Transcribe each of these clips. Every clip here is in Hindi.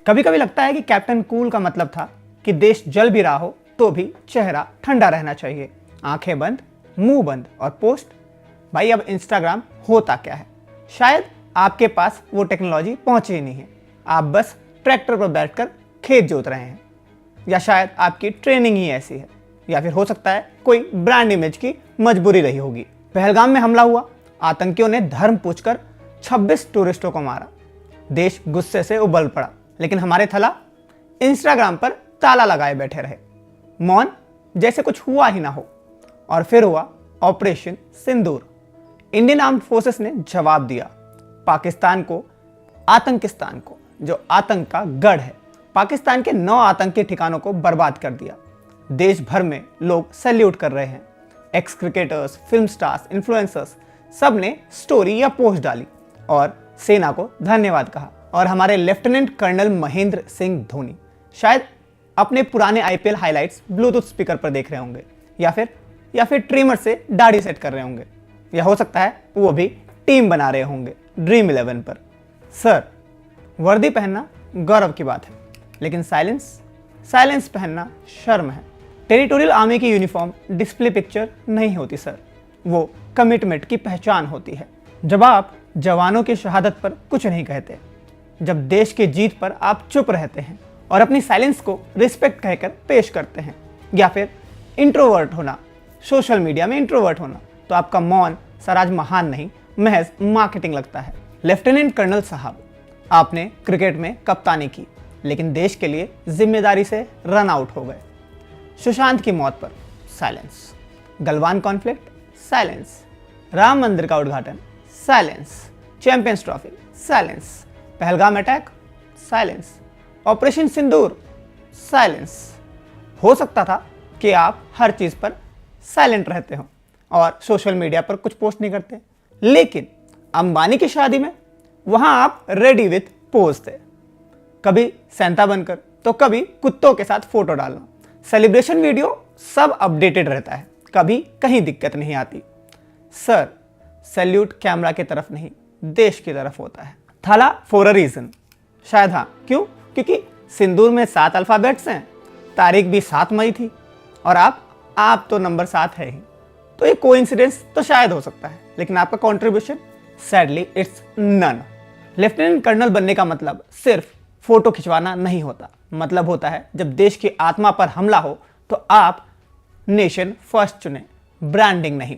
कभी कभी लगता है कि कैप्टन कूल का मतलब था कि देश जल भी रहा हो तो भी चेहरा ठंडा रहना चाहिए, आंखें बंद, मुंह बंद और पोस्ट। भाई अब इंस्टाग्राम होता क्या है? शायद आपके पास वो टेक्नोलॉजी पहुंची ही नहीं है, आप बस ट्रैक्टर पर बैठकर खेत जोत रहे हैं, या शायद आपकी ट्रेनिंग ही ऐसी है, या फिर हो सकता है कोई ब्रांड इमेज की मजबूरी रही होगी। पहलगाम में हमला हुआ, आतंकियों ने धर्म पूछकर 26 टूरिस्टों को मारा, देश गुस्से से उबल पड़ा, लेकिन हमारे थला इंस्टाग्राम पर ताला लगाए बैठे रहे, मौन जैसे कुछ हुआ ही ना हो। और फिर हुआ ऑपरेशन सिंदूर। इंडियन आर्म्ड फोर्सेस ने जवाब दिया, पाकिस्तान को, आतंकिस्तान को, जो आतंक का गढ़ है, पाकिस्तान के 9 आतंकी ठिकानों को बर्बाद कर दिया। देश भर में लोग सैल्यूट कर रहे हैं, x cricketers, film stars, influencers, सब ने स्टोरी या पोस्ट डाली और सेना को धन्यवाद कहा। और हमारे लेफ्टिनेंट कर्नल महेंद्र सिंह धोनी शायद अपने पुराने आईपीएल हाइलाइट्स ब्लूटूथ स्पीकर पर देख रहे होंगे, या फिर ट्रिमर से दाढ़ी सेट कर रहे होंगे, या हो सकता है वो भी टीम बना रहे होंगे ड्रीम 11 पर। सर, वर्दी पहनना गौरव की बात है, लेकिन साइलेंस पहनना शर्म है। टेरिटोरियल आर्मी की यूनिफॉर्म डिस्प्ले पिक्चर नहीं होती सर, वो कमिटमेंट की पहचान होती है। जब आप जवानों की शहादत पर कुछ नहीं कहते, जब देश की जीत पर आप चुप रहते हैं और अपनी साइलेंस को रिस्पेक्ट कहकर पेश करते हैं, या फिर इंट्रोवर्ट होना, सोशल मीडिया में इंट्रोवर्ट होना, तो आपका मौन सर आज महान नहीं, महज मार्केटिंग लगता है। लेफ्टिनेंट कर्नल साहब, आपने क्रिकेट में कप्तानी की, लेकिन देश के लिए जिम्मेदारी से रन आउट हो गए। सुशांत की मौत पर silence, Galwan conflict silence, Ram Mandir का उद्घाटन silence, champions trophy silence, Pahalgam attack silence, operation Sindoor silence. हो सकता था कि आप हर चीज पर साइलेंट रहते हो और सोशल मीडिया पर कुछ पोस्ट नहीं करते, लेकिन अंबानी की शादी में वहां आप रेडी विथ पोज थे, कभी सैंता बनकर तो कभी कुत्तों के साथ फोटो डालना, सेलिब्रेशन वीडियो सब अपडेटेड रहता है, कभी कहीं दिक्कत नहीं आती। सर, सैल्यूट कैमरा की तरफ नहीं, देश की तरफ होता है। थाला फॉर अ रीजन, शायद। हाँ, क्यों? क्योंकि सिंदूर में 7 अल्फाबेट्स हैं, तारीख भी 7 मई थी, और आप तो नंबर 7 है ही, तो ये कोइंसिडेंस तो शायद हो सकता है, लेकिन आपका contribution sadly it's none. Lieutenant colonel बनने का मतलब सिर्फ फोटो खिंचवाना नहीं होता, मतलब होता है जब देश की आत्मा पर हमला हो तो आप नेशन फर्स्ट चुने, ब्रांडिंग नहीं।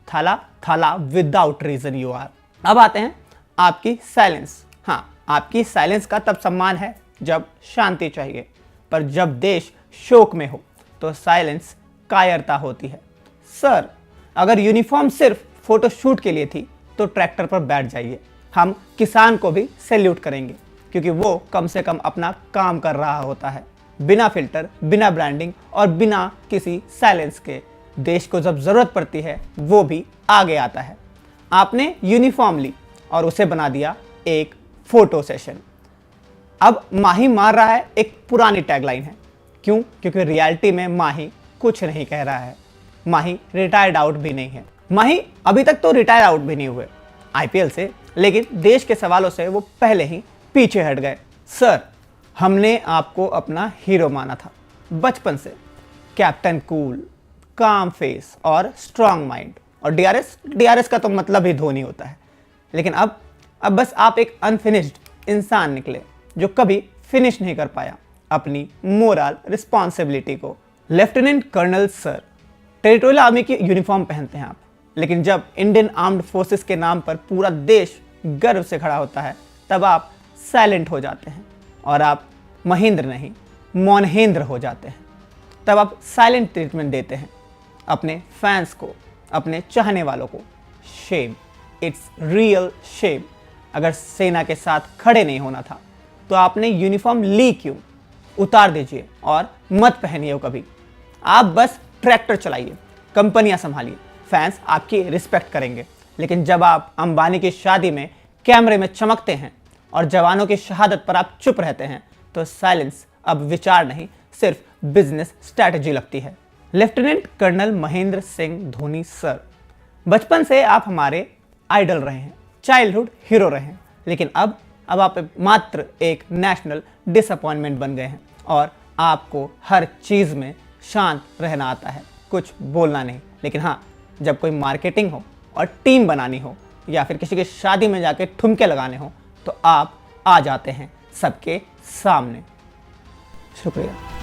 थाला विदाउट रीजन यू आर। अब आते हैं आपकी साइलेंस। हाँ, आपकी साइलेंस का तब सम्मान है जब शांति चाहिए, पर जब देश शोक में हो तो साइलेंस कायरता होती है। सर, अगर यूनिफॉर्म सिर्फ फोटो शूट के लिए थी तो ट्रैक्टर पर बैठ जाइए, हम किसान को भी सैल्यूट करेंगे, क्योंकि वो कम से कम अपना काम कर रहा होता है, बिना फिल्टर, बिना ब्रांडिंग और बिना किसी साइलेंस के। देश को जब जरूरत पड़ती है वो भी आगे आता है। आपने यूनिफॉर्म ली और उसे बना दिया एक फोटो सेशन। अब माही मार रहा है एक पुरानी टैगलाइन है। क्यों? क्योंकि रियलिटी में माही कुछ नहीं कह रहा है, माही रिटायर्ड आउट भी नहीं है। माही अभी तक तो रिटायर आउट भी नहीं हुए आईपीएल से, लेकिन देश के सवालों से वो पहले ही पीछे हट गए। सर, हमने आपको अपना हीरो माना था बचपन से, कैप्टन कूल, काम फेस और स्ट्रांग माइंड, और डीआरएस का तो मतलब ही धोनी होता है। लेकिन अब बस आप एक अनफिनिश्ड इंसान निकले जो कभी फिनिश नहीं कर पाया अपनी मोरल रिस्पॉन्सिबिलिटी को। Lieutenant colonel sir, territorial army की यूनिफॉर्म पहनते हैं आप, लेकिन जब इंडियन आर्म्ड फोर्सेस के नाम पर पूरा देश गर्व से खड़ा होता है तब आप साइलेंट हो जाते हैं, और आप महेंद्र नहीं मोनहेंद्र हो जाते हैं। तब आप साइलेंट ट्रीटमेंट देते हैं अपने फैंस को, अपने चाहने वालों को। Shame, it's real shame. अगर सेना के साथ खड़े नहीं होना था तो आपने यूनिफॉर्म ली क्यों? उतार दीजिए और मत पहनिए कभी। आप बस ट्रैक्टर चलाइए, कंपनियां संभालिए, फैंस आपकी रिस्पेक्ट करेंगे। लेकिन जब आप अंबानी की शादी में कैमरे में चमकते हैं और जवानों की शहादत पर आप चुप रहते हैं तो साइलेंस अब विचार नहीं, सिर्फ बिजनेस स्ट्रैटेजी लगती है। Lieutenant colonel Mahendra Singh Dhoni sir, बचपन से आप हमारे आइडल रहे हैं, चाइल्डहुड हीरो रहे हैं, लेकिन अब अब आप मात्र एक नेशनल डिसअपॉइंटमेंट बन गए हैं और आपको हर चीज़ में शांत रहना आता है, कुछ बोलना नहीं। लेकिन हाँ, जब कोई मार्केटिंग हो और टीम बनानी हो या फिर किसी की शादी में जाके ठुमके लगाने हो तो आप आ जाते हैं सबके सामने। शुक्रिया।